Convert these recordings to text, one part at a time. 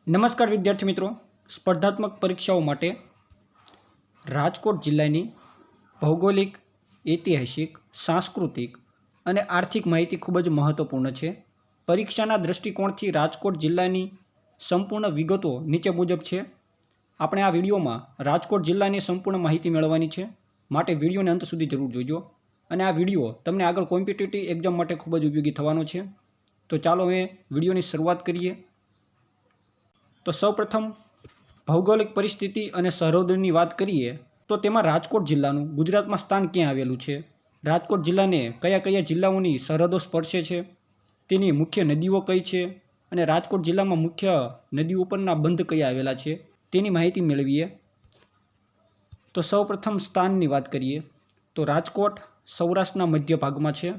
નમસ્કાર વિદ્યાર્થી મિત્રો, સ્પર્ધાત્મક પરીક્ષાઓ માટે રાજકોટ જિલ્લાની ભૌગોલિક, ઐતિહાસિક, સાંસ્કૃતિક અને આર્થિક માહિતી ખૂબ જ મહત્વપૂર્ણ છે. પરીક્ષાના દૃષ્ટિકોણથી રાજકોટ જિલ્લાની સંપૂર્ણ વિગતો નીચે મુજબ છે. આપણે આ વિડીયોમાં રાજકોટ જિલ્લાની સંપૂર્ણ માહિતી મેળવવાની છે, માટે વિડીયોને અંત સુધી જરૂર જોજો. અને આ વિડીયો તમને આગળ કોમ્પિટિટિવ એક્ઝામ માટે ખૂબ જ ઉપયોગી થવાનો છે. તો ચાલો હવે વિડીયોની શરૂઆત કરીએ. તો સૌપ્રથમ ભૌગોલિક પરિસ્થિતિ અને સરહદોની વાત કરીએ તો તેમાં રાજકોટ જિલ્લાનું ગુજરાતમાં સ્થાન ક્યાં આવેલું છે, રાજકોટ જિલ્લાને કયા કયા જિલ્લાઓની સરહદો સ્પર્શે છે, તેની મુખ્ય નદીઓ કઈ છે અને રાજકોટ જિલ્લામાં મુખ્ય નદીઓ ઉપરના બંધ કયા આવેલા છે તેની માહિતી મેળવીએ. તો સૌપ્રથમ સ્થાનની વાત કરીએ તો રાજકોટ સૌરાષ્ટ્રના મધ્ય ભાગમાં છે,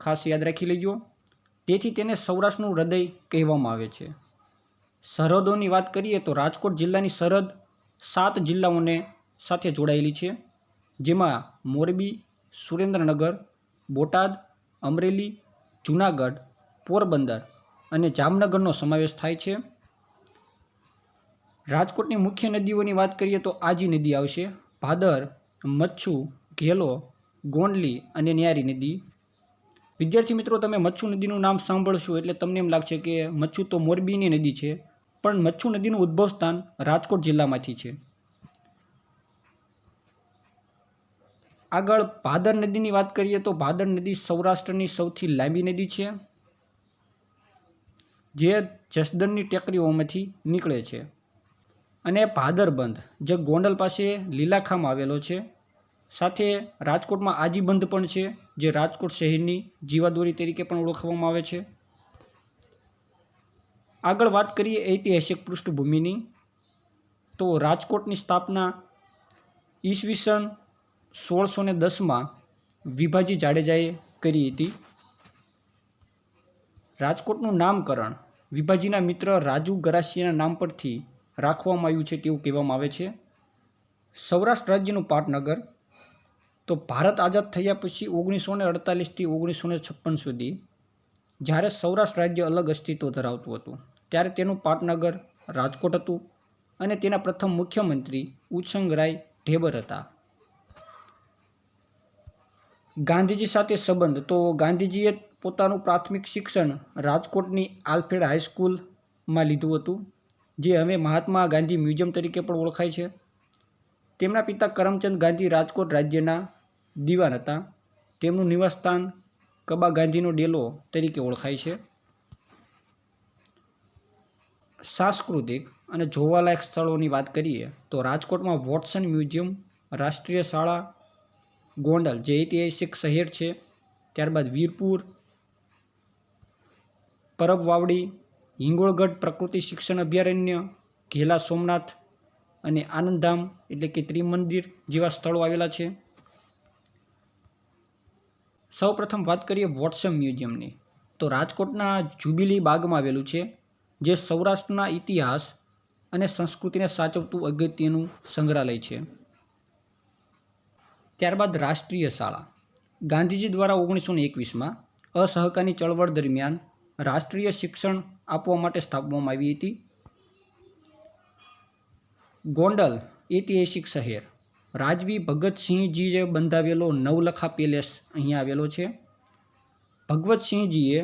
ખાસ યાદ રાખી લેજો. તેથી તેને સૌરાષ્ટ્રનું હૃદય કહેવામાં આવે છે. સરહદોની વાત કરીએ તો રાજકોટ જિલ્લાની સરહદ 7 જિલ્લાઓને સાથે જોડાયેલી છે, જેમાં મોરબી, સુરેન્દ્રનગર, બોટાદ, અમરેલી, જૂનાગઢ, પોરબંદર અને જામનગરનો સમાવેશ થાય છે. રાજકોટની મુખ્ય નદીઓની વાત કરીએ તો આજી નદી આવશે, ભાદર, મચ્છુ, ઘેલો, ગોંડલી અને ન્યારી નદી. વિદ્યાર્થી મિત્રો, તમે મચ્છુ નદીનું નામ સાંભળશો એટલે તમને એમ લાગશે કે મચ્છુ તો મોરબીની નદી છે, પણ મચ્છુ નદીનું ઉદ્ભવ સ્થાન રાજકોટ જિલ્લામાંથી છે. આગળ ભાદર નદીની વાત કરીએ તો ભાદર નદી સૌરાષ્ટ્રની સૌથી લાંબી નદી છે, જે જસદણની ટેકરીઓમાંથી નીકળે છે. અને ભાદર બંધ જે ગોંડલ પાસે લીલાખામાં આવેલો છે, સાથે રાજકોટમાં આજી બંધ પણ છે, જે રાજકોટ શહેરની જીવાદોરી તરીકે પણ ઓળખવામાં આવે છે. આગળ વાત કરીએ ઐતિહાસિક પૃષ્ઠભૂમિની તો રાજકોટની સ્થાપના ઈસવીસન 1610માં વિભાજી જાડેજાએ કરી હતી. રાજકોટનું નામકરણ વિભાજીના મિત્ર રાજુ ગરાસિયાના નામ પરથી રાખવામાં આવ્યું છે તેવું કહેવામાં આવે છે. સૌરાષ્ટ્ર રાજ્યનું પાટનગર તો ભારત આઝાદ થયા પછી 1948થી 1956 સુધી જ્યારે સૌરાષ્ટ્ર રાજ્ય અલગ અસ્તિત્વ ધરાવતું હતું ત્યારે તેનું પાટનગર રાજકોટ હતું અને તેના પ્રથમ મુખ્યમંત્રી ઉત્સંગરાય ઢેબર હતા. ગાંધીજી સાથે સંબંધ તો ગાંધીજીએ પોતાનું પ્રાથમિક શિક્ષણ રાજકોટની આલ્ફ્રેડ હાઈસ્કૂલમાં લીધું હતું, જે હવે મહાત્મા ગાંધી મ્યુઝિયમ તરીકે પણ ઓળખાય છે. તેમના પિતા કરમચંદ ગાંધી રાજકોટ રાજ્યના દીવાન હતા. તેમનું નિવાસસ્થાન કબા ગાંધીનો ડેલો તરીકે ઓળખાય છે. સાંસ્કૃતિક અને જોવાલાયક સ્થળોની વાત કરીએ તો રાજકોટમાં વોટસન મ્યુઝિયમ, રાષ્ટ્રીય શાળા, ગોંડલ જે ઐતિહાસિક શહેર છે, ત્યારબાદ વીરપુર, પરબ વાવડી, હિંગોળગઢ પ્રકૃતિ શિક્ષણ અભયારણ્ય, ઘેલા સોમનાથ અને આનંદધામ એટલે કે ત્રિમંદિર જેવા સ્થળો આવેલા છે. સૌપ્રથમ વાત કરીએ વોટસન મ્યુઝિયમની તો રાજકોટના જ્યુબિલી બાગમાં આવેલું છે, જે સૌરાષ્ટ્રના ઇતિહાસ અને સંસ્કૃતિને સાચવતું અગત્યનું સંગ્રહાલય છે. ત્યારબાદ રાષ્ટ્રીય શાળા ગાંધીજી દ્વારા 1921માં અસહકારની ચળવળ દરમિયાન રાષ્ટ્રીય શિક્ષણ આપવા માટે સ્થાપવામાં આવી હતી. ગોંડલ ઐતિહાસિક શહેર રાજવી ભગતસિંહજીએ બંધાવેલો નવલખા પેલેસ અહીંયા આવેલો છે. ભગવતસિંહજીએ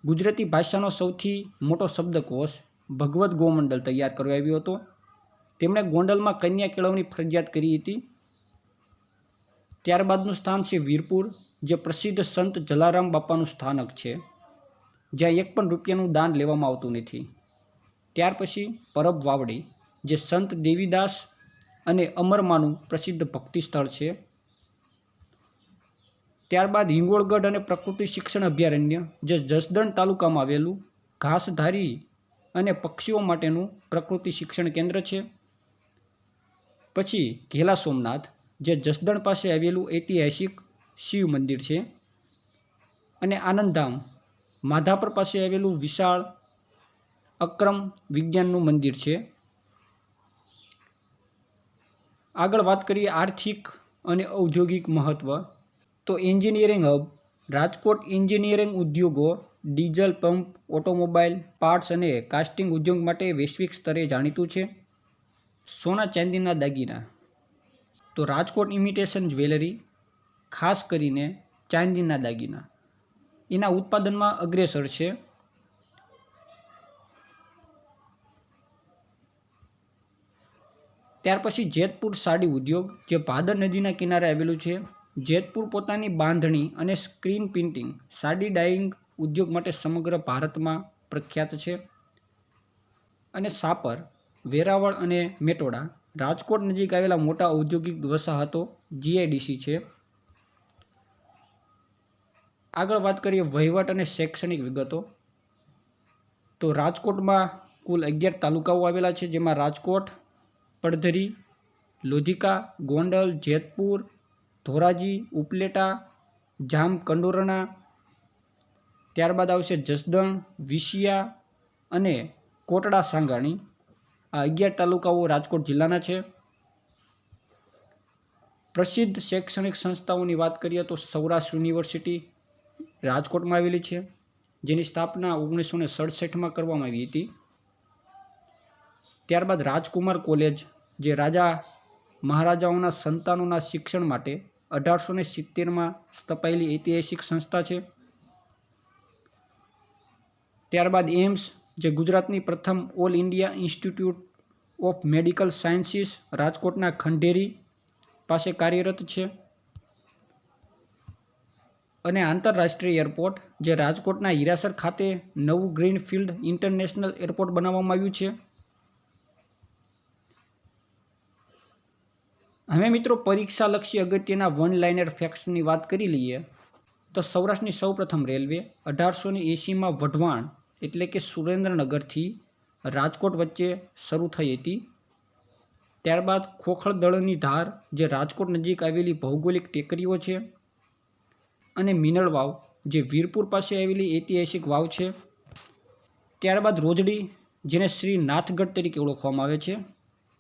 ગુજરાતી ભાષાનો સૌથી મોટો શબ્દકોશ ભગવત ગોમંડલ તૈયાર કરાવ્યો હતો. તેમણે ગોંડલમાં કન્યા કેળવણી ફરજિયાત કરી હતી. ત્યારબાદનું સ્થાન છે વીરપુર, જે પ્રસિદ્ધ સંત જલારામ બાપાનું સ્થાનક છે, જ્યાં એક પણ રૂપિયાનું દાન લેવામાં આવતું નથી. ત્યાર પછી પરબ વાવડી, જે સંત દેવીદાસ અને અમરમાનું પ્રસિદ્ધ ભક્તિ સ્થળ છે. ત્યારબાદ હિંગોળગઢ અને પ્રકૃતિ શિક્ષણ અભયારણ્ય, જે જસદણ તાલુકામાં આવેલું ઘાસધારી અને પક્ષીઓ માટેનું પ્રકૃતિ શિક્ષણ કેન્દ્ર છે. પછી ઘેલા સોમનાથ, જે જસદણ પાસે આવેલું ઐતિહાસિક શિવ મંદિર છે. અને આનંદધામ માધાપર પાસે આવેલું વિશાળ અક્રમ વિજ્ઞાનનું મંદિર છે. આગળ વાત કરીએ આર્થિક અને ઔદ્યોગિક મહત્વ તો એન્જિનિયરિંગ હબ રાજકોટ એન્જિનિયરિંગ ઉદ્યોગો ડીઝલ પંપ, ઓટોમોબાઈલ, પાર્ટ્સ અને કાસ્ટિંગ ઉદ્યોગ માટે વૈશ્વિક સ્તરે જાણીતું છે. સોના ચાંદીના દાગીના. તો રાજકોટ ઇમિટેશન જ્વેલરી, ખાસ કરીને ચાંદીના દાગીના, એના ઉત્પાદનમાં અગ્રેસર છે. ત્યાર પછી જેતપુર સાડી ઉદ્યોગ, જે ભાદર નદીના કિનારે આવેલું છે. જેતપુર પોતાની બાંધણી અને સ્ક્રીન પ્રિન્ટિંગ, સાડી ડાઇંગ ઉદ્યોગ માટે સમગ્ર ભારતમાં પ્રખ્યાત છે. અને સાપર, વેરાવળ અને મેટોડા રાજકોટ નજીક આવેલા મોટા ઔદ્યોગિક વસાહતો જીઆઈડીસી છે. આગળ વાત કરીએ વહીવટ અને શૈક્ષણિક વિગતો. તો રાજકોટમાં કુલ 11 તાલુકાઓ આવેલા છે, જેમાં રાજકોટ, પડધરી, લોધિકા, ગોંડલ, જેતપુર, ધોરાજી, ઉપલેટા, જામકંડોરણા, ત્યારબાદ આવશે જસદણ, વિસિયા અને કોટડા સાંગાણી. આ 11 તાલુકાઓ રાજકોટ જિલ્લાના છે. પ્રસિદ્ધ શૈક્ષણિક સંસ્થાઓની વાત કરીએ તો સૌરાષ્ટ્ર યુનિવર્સિટી રાજકોટમાં આવેલી છે, જેની સ્થાપના 1967માં કરવામાં આવી હતી. ત્યારબાદ રાજકુમાર કોલેજ, જે રાજા મહારાજાઓના સંતાનોના શિક્ષણ માટે 1870માં સ્થપાયેલી ઐતિહાસિક સંસ્થા છે. ત્યારબાદ એમ્સ, જે ગુજરાતની પ્રથમ all India institute of medical sciences રાજકોટના ખંડેરી પાસે કાર્યરત છે. અને આંતરરાષ્ટ્રીય એરપોર્ટ, જે રાજકોટના હીરાસર ખાતે નવું ગ્રીનફિલ્ડ ઇન્ટરનેશનલ એરપોર્ટ બનાવવામાં આવ્યું છે. હવે મિત્રો પરીક્ષાલક્ષી અગત્યના વન લાઇનર ફેક્ટ્સની વાત કરી લઈએ તો સૌરાષ્ટ્રની સૌપ્રથમ રેલવે 1880માં વઢવાણ એટલે કે સુરેન્દ્રનગરથી રાજકોટ વચ્ચે શરૂ થઈ હતી. ત્યારબાદ ખોખરદળની ધાર, જે રાજકોટ નજીક આવેલી ભૌગોલિક ટેકરીઓ છે. અને મિનળ વાવ, જે વીરપુર પાસે આવેલી ઐતિહાસિક વાવ છે. ત્યારબાદ રોજડી, જેને શ્રી નાથગઢ તરીકે ઓળખવામાં આવે છે.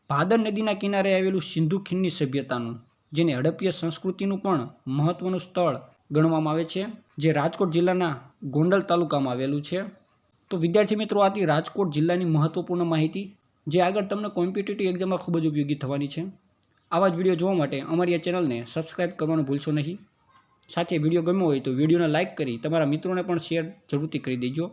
ભાદર નદીના કિનારે આવેલું સિંધુ ખીણની સભ્યતાનું, જેને હડપ્પીય સંસ્કૃતિનું પણ મહત્વનું સ્થળ ગણવામાં આવે છે, જે રાજકોટ જિલ્લાના ગોંડલ તાલુકામાં આવેલું છે. તો વિદ્યાર્થી મિત્રો, આ હતી રાજકોટ જિલ્લાની મહત્વપૂર્ણ માહિતી, જે આગળ તમને કોમ્પિટિટિવ એક્ઝામમાં ખૂબ જ ઉપયોગી થવાની છે. આવા જ વિડીયો જોવા માટે અમારી આ ચેનલને સબસ્ક્રાઈબ કરવાનું ભૂલશો નહીં. સાથે વિડીયો ગમ્યો હોય તો વિડીયોને લાઇક કરી તમારા મિત્રોને પણ શેર જરૂરથી કરી દેજો.